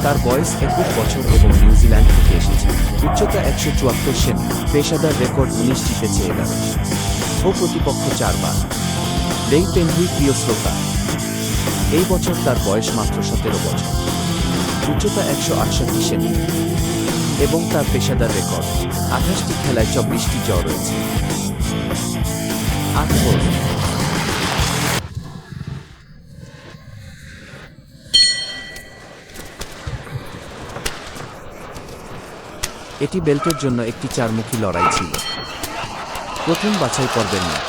তার বয়স 21 বছর এবং নিউজিল্যান্ড থেকে এসেছে। উচ্চতা 174 সেমি। পেশাদার রেকর্ড 19 জিতেছে 11। ও প্রতিপক্ষ 4 বার। লেই পেংহুই প্রিয় শ্রোতা, এই বছর তার বয়স মাত্র 17 বছর। উচ্চতা 168 সেমি এবং তার পেশাদার রেকর্ড 28টি খেলায় 24টি জয় রয়েছে। 8 গোল। এটি বেল্টের জন্য একটি চারমুখী লড়াই ছিল। প্রথম বাছাই পর্বের ম্যাচ।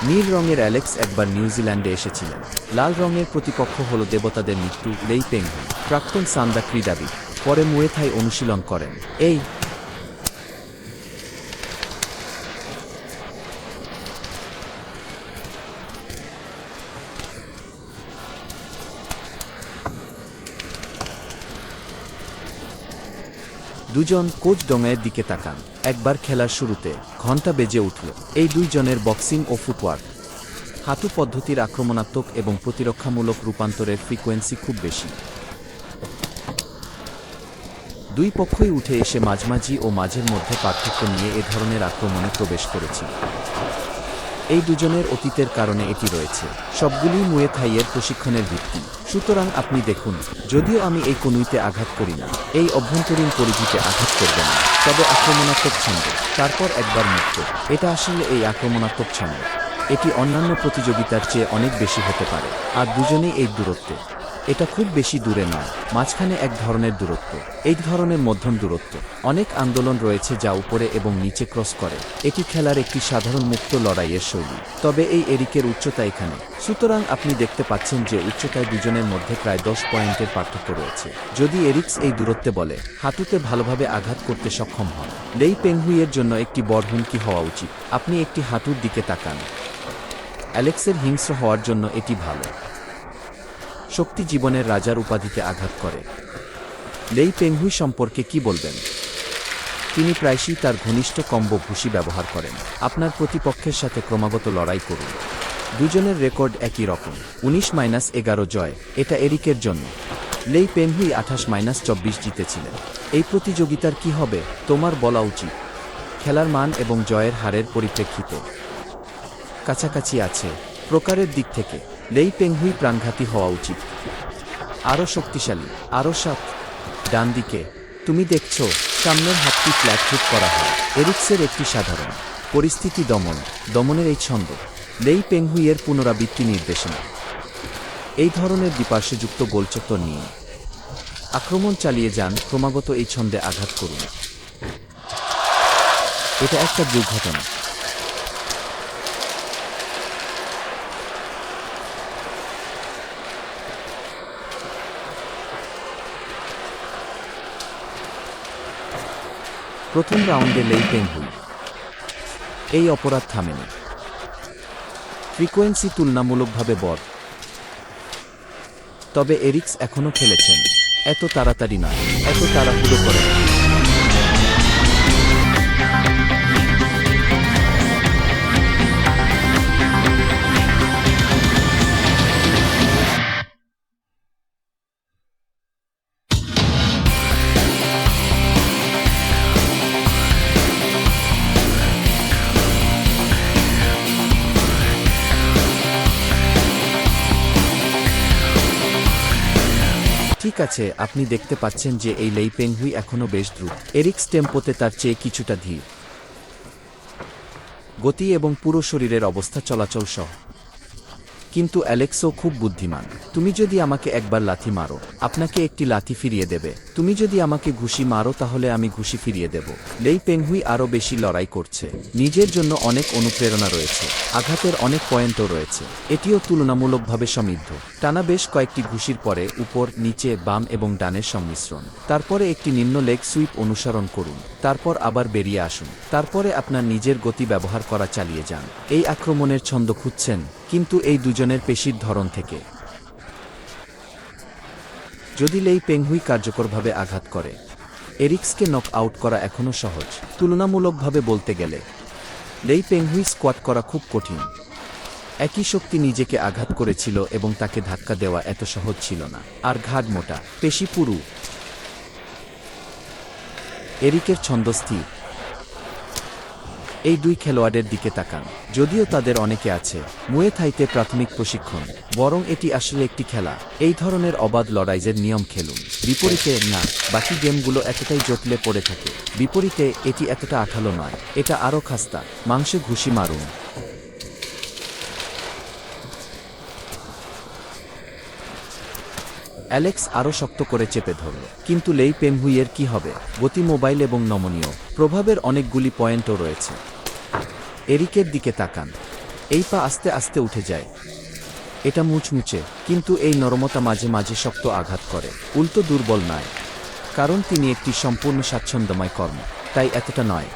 নীল রঙের অ্যালেক্স একবার নিউজিল্যান্ডে এসেছিলেন। লাল রঙের প্রতিপক্ষ হল দেবতাদের মৃত্যু লেই পেংহুই, প্রাক্তন সান্দা ক্রীড়াবিদ। পরে মুয়ে থাই অনুশীলন করেন। দুজন কোচ ডোঙায়ের দিকে তাকান। একবার খেলার শুরুতে ঘণ্টা বেজে উঠল। এই দুইজনের বক্সিং ও ফুটওয়ার্ক, হাঁটু পদ্ধতির আক্রমণাত্মক এবং প্রতিরক্ষামূলক রূপান্তরের ফ্রিকোয়েন্সি খুব বেশি। দুই পক্ষই উঠে এসে মাঝামাঝি ও মাঝের মধ্যে পার্থক্য নিয়ে এ ধরনের আক্রমণে প্রবেশ করেছিল। এই দুজনের অতীতের কারণে এটি রয়েছে। সবগুলি মুয়ে থাইয়ের প্রশিক্ষণের ভিত্তি। সুতরাং আপনি দেখুন, যদিও আমি এই কনুইতে আঘাত করি না, এই অভ্যন্তরীণ পরিধিতে আঘাত করবেন না, তবে আক্রমণাত্মক ছন্দ, তারপর একবার মুক্ত। এটা আসলে এই আক্রমণাত্মক ছন্দ। এটি অন্যান্য প্রতিযোগিতার চেয়ে অনেক বেশি হতে পারে। আর দুজনেই এই দূরত্বে। এটা খুব বেশি দূরে নয়, মাঝখানে এক ধরনের দূরত্ব, এই ধরনের মধ্যম দূরত্ব। অনেক আন্দোলন রয়েছে যা উপরে এবং নিচে ক্রস করে। এটি খেলার একটি সাধারণ মুক্ত লড়াইয়ের শৈলী। তবে এই এরিকের উচ্চতা এখানে। সুতরাং আপনি দেখতে পাচ্ছেন যে উচ্চতায় দুজনের মধ্যে প্রায় 10 পয়েন্টের পার্থক্য রয়েছে। যদি এরিক্স এই দূরত্বে বলে হাঁটুতে ভালোভাবে আঘাত করতে সক্ষম হন, লেই পেংহুইয়ের জন্য একটি বড় হুমকি হওয়া উচিত। আপনি একটি হাঁটুর দিকে তাকান। অ্যালেক্সের হিংস্র হওয়ার জন্য এটি ভালো। শক্তি জীবনের রাজার উপাধিতে আঘাত করে। লেই পেংহুই সম্পর্কে কি বলবেন? তিনি প্রায়শই তার ঘনিষ্ঠ কম্বো ঘুষি ব্যবহার করেন। আপনার প্রতিপক্ষের সাথে ক্রমাগত লড়াই করুন। দুজনের রেকর্ড একই রকম, 19-11 জয়। এটা এরিকের জন্য। লেই পেংহুই 28-24 জিতেছিলেন। এই প্রতিযোগিতার কি হবে তোমার বলা উচিত? খেলার মান এবং জয়ের হারের পরিপ্রেক্ষিতে কাছাকাছি আছে। প্রকারের দিক থেকে লেই পেংহুই প্রাণঘাতী হওয়া উচিত। আরও শক্তিশালী, আরও সাত। ডান দিকে তুমি দেখছো, সামনের হাতটি ফ্ল্যাট হুক করা হয়। এরিক্সের একটি সাধারণ পরিস্থিতি দমনের এই ছন্দ। লেই পেংহুইয়ের পুনরাবৃত্তি নির্দেশনা। এই ধরনের দ্বিপার্শ্বযুক্ত গোলচত্বর নিয়ে আক্রমণ চালিয়ে যান, ক্রমাগত এই ছন্দে আঘাত করুন। এটা একটা দুর্ঘটনা। প্রথম রাউন্ডে লেই পেংহুই এই অপরাধ থামেনি। ফ্রিকোয়েন্সি তুলনামূলকভাবে বড়। তবে এরিক্স এখনও খেলেছেন। এত তাড়াতাড়ি নয়, এত তাড়াহুড়ো করে। ঠিক আছে, আপনি দেখতে পাচ্ছেন যে এই লেই পেংহুই এখনও বেশ দ্রুত। এরিক্স টেম্পোতে তার চেয়ে কিছুটা ধীর। গতি এবং পুরো শরীরের অবস্থা চলাচল সহ। কিন্তু অ্যালেক্সও খুব বুদ্ধিমান। তুমি যদি আমাকে একবার লাথি মারো, আপনাকে একটি লাথি ফিরিয়ে দেবে। তুমি যদি আমাকে ঘুষি মারো তাহলে আমি ঘুষি ফিরিয়ে দেব। লেই পেংহুই আরও বেশি লড়াই করছে। নিজের জন্য অনেক অনুপ্রেরণা রয়েছে, আঘাতের অনেক পয়েন্টও রয়েছে। এটিও তুলনামূলকভাবে সমৃদ্ধ। টানা বেশ কয়েকটি ঘুষির পরে উপর, নিচে, বাম এবং ডানের সংমিশ্রণ। তারপরে একটি নিম্ন লেগ সুইপ অনুসরণ করুন। তারপর আবার বেরিয়ে আসুন। তারপরে আপনার নিজের গতি ব্যবহার করা চালিয়ে যান। এই আক্রমণের ছন্দ খুঁজছেন, কিন্তু এই দুজনের পেশির ধরন থেকে। যদি লেই পেংহুই কার্যকরভাবে আঘাত করে, এরিক্সকে নক আউট করা এখনও সহজ। তুলনামূলকভাবে বলতে গেলে লেই পেংহুই স্কোয়াট করা খুব কঠিন। একই শক্তি নিজেকে আঘাত করেছিল এবং তাকে ধাক্কা দেওয়া এত সহজ ছিল না। আর ঘাড় মোটা, পেশি পুরু। এরিকের ছন্দ স্থির। এই দুই খেলোয়াড়ের দিকে তাকান। যদিও তাদের অনেকে আছে মুয়ে থাইতে প্রাথমিক প্রশিক্ষণ, বরং এটি আসলে একটি খেলা। এই ধরনের অবাধ লড়াইয়ের নিয়ম খেলুন। বিপরীতে না, বাকি গেমগুলো এতটাই জটিলে পড়ে থাকে। বিপরীতে এটি এতটা আঠালো নয়, এটা আরও খাস্তা। মাংসে ঘুষি মারুন। অ্যালেক্স আরও শক্ত করে চেপে ধরল। কিন্তু লেই পেংহুইয়ের কি হবে? গতি, মোবাইল এবং নমনীয় প্রভাবের অনেকগুলি পয়েন্টও রয়েছে। এরিকের দিকে তাকান। এই পা আস্তে আস্তে উঠে যায়। এটা মুচমুচে, কিন্তু এই নরমতা মাঝে মাঝে শক্ত আঘাত করে। উল্টো দুর্বল নয়, কারণ তিনি একটি সম্পূর্ণ স্বাচ্ছন্দ্যময় কর্ম, তাই এতটা নয়।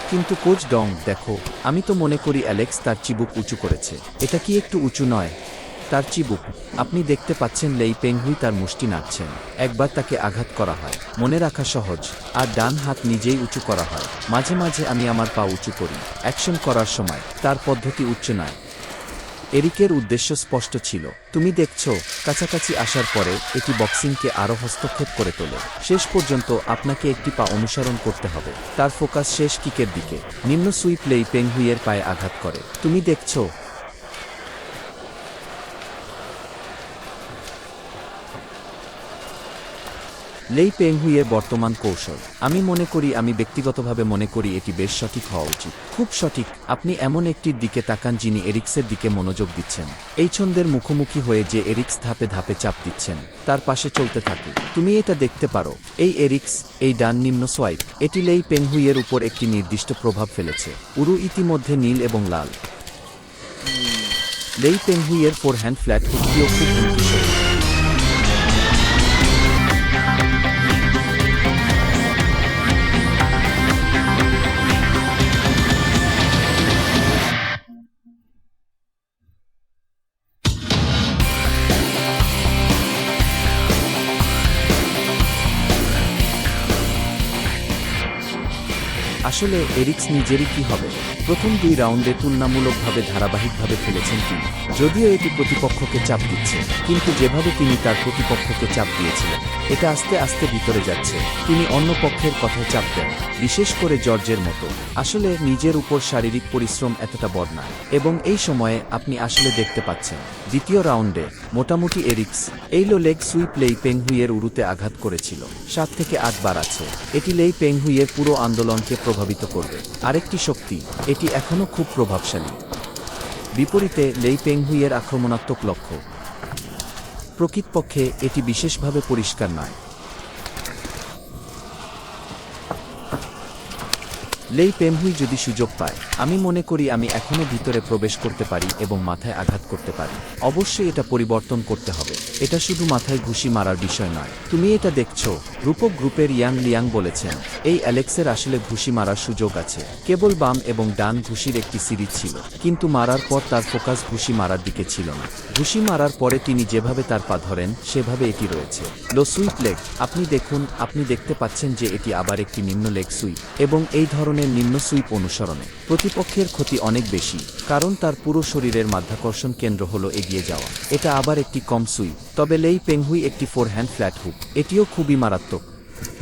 কিন্তু কোচ ডং, দেখো, আমি তো মনে করি অ্যালেক্স তার চিবুক উঁচু করেছে। এটা কি একটু উঁচু নয়? তার চিবুক। আপনি দেখতে পাচ্ছেন লেই পেংহুই তার মুষ্টি নাড়ছেন। একবার তাকে আঘাত করা হয়, মনে রাখা সহজ। আর ডান হাত নিজেই উঁচু করা হয়। মাঝে মাঝে আমি আমার পা উঁচু করি অ্যাকশন করার সময়। তার পদ্ধতি উচ্চ নয়। এরিকের উদ্দেশ্য স্পষ্ট ছিল। তুমি দেখছো, কাছাকাছি আসার পরে এটি বক্সিংকে আরও হস্তক্ষেপ করে তোলে। শেষ পর্যন্ত আপনাকে একটি পা অনুসরণ করতে হবে। তার ফোকাস শেষ কিকের দিকে। নিম্ন সুইপ লেই পেংহুইয়ের পায়ে আঘাত করে। তুমি দেখছো, লেই পেংহুইয়ের বর্তমান কৌশল। আমি ব্যক্তিগতভাবে মনে করি এটি বেশ সঠিক হওয়া উচিত। খুব সঠিক। আপনি এমন একটির দিকে তাকান যিনি এরিক্সের দিকে মনোযোগ দিচ্ছেন। এই ছন্দের মুখোমুখি হয়ে যে এরিক্স ধাপে ধাপে চাপ দিচ্ছেন, তার পাশে চলতে থাকে। তুমি এটা দেখতে পারো। এই এরিক্স, এই ডান নিম্ন সোয়াইপ, এটি লেই পেংহুইয়ের উপর একটি নির্দিষ্ট প্রভাব ফেলেছে। উরু ইতিমধ্যে নীল এবং লাল। লেই পেংহুইয়ের ফোরহ্যান্ড ফ্ল্যাট হুকটিও খুব হুমকিস্বরূপ। আসলে এরিক্স নিজেরই কি হবে? প্রথম 2 রাউন্ডে তুলনামূলকভাবে ধারাবাহিকভাবে খেলেছেন তিনি। যদিও এটি প্রতিপক্ষকে চাপ দিচ্ছে, কিন্তু যেভাবে তিনি তার প্রতিপক্ষকে চাপ দিয়েছিলেন, এটা আস্তে আস্তে ভিতরে যাচ্ছে। তিনি অন্য পক্ষের কথায় চাপ দেন, বিশেষ করে জর্জের মতো। আসলে নিজের উপর শারীরিক পরিশ্রম এতটা বড় নয়। এবং এই সময়ে আপনি আসলে দেখতে পাচ্ছেন, দ্বিতীয় রাউন্ডে মোটামুটি এরিক্স এই লো লেগ সুইপ লেই পেংহুইয়ের উরুতে আঘাত করেছিল 7 থেকে 8 বার আছে। এটি লেই পেংহুইয়ের পুরো আন্দোলনকে প্রভাবিত করবে। আরেকটি শক্তি, এটি এখনও খুব প্রভাবশালী। বিপরীতে লেই পেংহুইয়ের আক্রমণাত্মক লক্ষ্য। প্রকৃতপক্ষে এটি বিশেষভাবে পরিষ্কার নয়। লেই পেংহুই যদি সুযোগ পায়, আমি মনে করি আমি এখনও ভিতরে প্রবেশ করতে পারি এবং মাথায় আঘাত করতে পারি। অবশ্যই এটা পরিবর্তন করতে হবে। এটা শুধু মাথায় ঘুষি মারার বিষয় নয়। তুমি এটা দেখছো, রূপক গ্রুপের ইয়াং লিয়াং বলেছেন, এই অ্যালেক্সের আসলে ঘুষি মারার সুযোগ আছে। কেবল বাম এবং ডান ঘুষির একটি সিরিজ ছিল, কিন্তু মারার পর তার ফোকাস ঘুষি মারার দিকে ছিল না। ঘুষি মারার পরে তিনি যেভাবে তার পা ধরেন, সেভাবে এটি রয়েছে। লো সুইপ লেগ। আপনি দেখতে পাচ্ছেন যে এটি আবার একটি নিম্ন লেগ সুইপ, এবং এই ধরনের নিম্ন সুইপ অনুসরণে প্রতিপক্ষের ক্ষতি অনেক বেশি, কারণ তার পুরো শরীরের মাধ্যাকর্ষণ কেন্দ্র হলো এগিয়ে যাওয়া। এটা আবার একটি কম সুইপ। তবে লেই পেংহুই একটি ফোরহ্যান্ড ফ্ল্যাট হুক, এটিও খুবই মারাত্মক।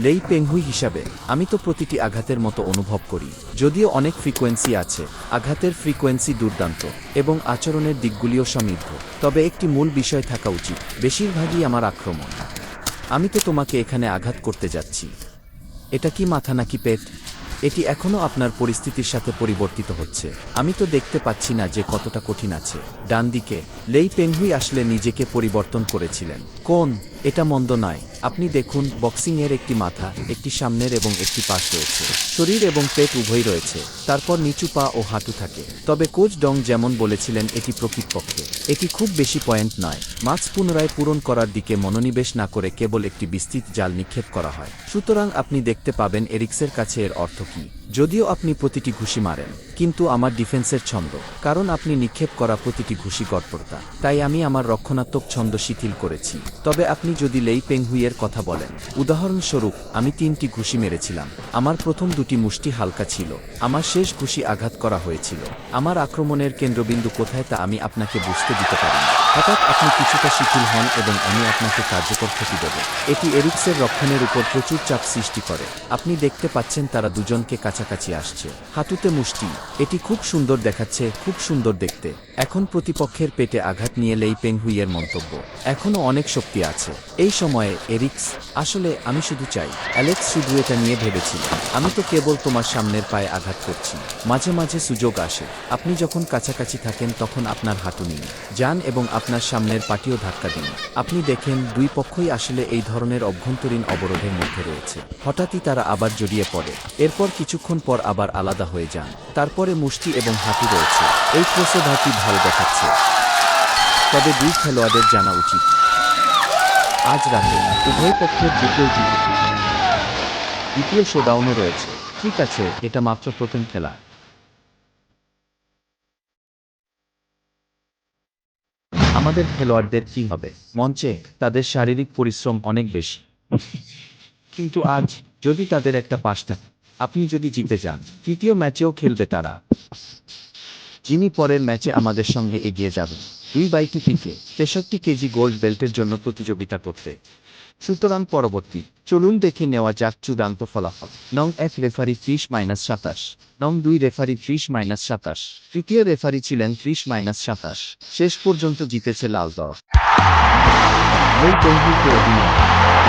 লেই পেংহুই হিসাবে আমি তো প্রতিটি আঘাতের মতো অনুভব করি। যদিও অনেক ফ্রিকোয়েন্সি আছে, আঘাতের ফ্রিকোয়েন্সি দুর্দান্ত এবং আচরণের দিকগুলিও সমৃদ্ধ। তবে একটি মূল বিষয় থাকা উচিত, বেশিরভাগই আমার আক্রমণ। আমি তো তোমাকে এখানে আঘাত করতে যাচ্ছি। এটা কি মাথা নাকি পেট? এটি এখনও আপনার পরিস্থিতির সাথে পরিবর্তিত হচ্ছে। আমি তো দেখতে পাচ্ছি না যে কতটা কঠিন আছে। ডান দিকে লেই পেংহুই আসলে নিজেকে পরিবর্তন করেছিলেন। কোন এটা মন্দ নয়। আপনি দেখুন, বক্সিংয়ের একটি মাথা, একটি সামনের এবং একটি পাশ রয়েছে। শরীর এবং পেট উভয় রয়েছে। তারপর নিচু পা ও হাঁটু থাকে। তবে কোচ ডং যেমন বলেছিলেন, এটি প্রকৃতপক্ষে এটি খুব বেশি পয়েন্ট নয়। মাস্ক পুনরায় পূরণ করার দিকে মনোনিবেশ না করে কেবল একটি বিস্তৃত জাল নিক্ষেপ করা হয়। সুতরাং আপনি দেখতে পাবেন এরিক্সের কাছে এর অর্থ কী। যদিও আপনি প্রতিটি ঘুষি মারেন, কিন্তু আমার ডিফেন্সের ছন্দ, কারণ আপনি নিক্ষেপ করা প্রতিটি ঘুষি গড়পড়তা, তাই আমি আমার রক্ষণাত্মক ছন্দ শিথিল করেছি। তবে আপনি যদি লেই পেংহুইয়ের কথা বলেন, উদাহরণস্বরূপ আমি 3টি ঘুষি মেরেছিলাম। আমার প্রথম 2টি মুষ্টি হালকা ছিল। আমার শেষ ঘুষি আঘাত করা হয়েছিল। আমার আক্রমণের কেন্দ্রবিন্দু কোথায় তা আমি আপনাকে বুঝতে দিতে পারি না। হঠাৎ আপনি কিছুটা শিথিল হন এবং আমি আপনাকে কার্যকর ক্ষতি দেব। এটি এরিক্সের রক্ষণের উপর প্রচুর চাপ সৃষ্টি করে। আপনি দেখতে পাচ্ছেন তারা দুজনকে কাছাকাছি আসছে। হাঁটুতে মুষ্টি, এটি খুব সুন্দর দেখাচ্ছে, খুব সুন্দর দেখতে। এখন প্রতিপক্ষের পেটে আঘাত নিয়ে লেই পেংহুইয়ের মন্তব্য, এখনও অনেক শক্তি আছে। এই সময়ে এরিক্স, আসলে আমি শুধু চাই। অ্যালেক্স শুধু এটা নিয়ে ভেবেছিল, আমি তো কেবল তোমার সামনের পায়ে আঘাত করছি। মাঝে মাঝে সুযোগ আসে। আপনি যখন কাছাকাছি থাকেন তখন আপনার হাঁটু নিন, যান এবং আপনার সামনের পাটিও ধাক্কা দিন। আপনি দেখেন দুই পক্ষই আসলে এই ধরনের অভ্যন্তরীণ অবরোধের মধ্যে রয়েছে। হঠাৎই তারা আবার জড়িয়ে পড়ে। এরপর কিছুক্ষণ পর আবার আলাদা হয়ে যান। তারপরে মুষ্টি এবং হাঁটু রয়েছে। এই ক্রসওভারটি ভালো দেখাচ্ছে। তবে দুই খেলোয়াড়দের জানা উচিত, আজ রাতে উভয় পক্ষের দ্বিতীয় দ্বিতীয় শোডাউনও রয়েছে। ঠিক আছে, এটা মাত্র প্রথম খেলা। আমাদের খেলোয়াড়দের কী হবে? মঞ্চে তাদের শারীরিক পরিশ্রম অনেক বেশি। কিন্তু আজ যদি তাদের একটা পাস থাকে, আপনি যদি জিতে যান, তৃতীয় ম্যাচেও খেলবে তারা। যিনি পরের ম্যাচে আমাদের সঙ্গে এগিয়ে যাবেন 2/2 63 কেজি গোল্ড বেল্টের জন্য প্রতিযোগিতা করতে। সুতরাং পরবর্তী, চলুন দেখে নেওয়া যাক চূড়ান্ত ফলাফল। নং 1 রেফারি 30-27, নং 2 রেফারি 30-27, তৃতীয় রেফারি ছিলেন 30-27। শেষ পর্যন্ত জিতেছে লাল দল। লেই পেংহুইকে অভিনন্দন।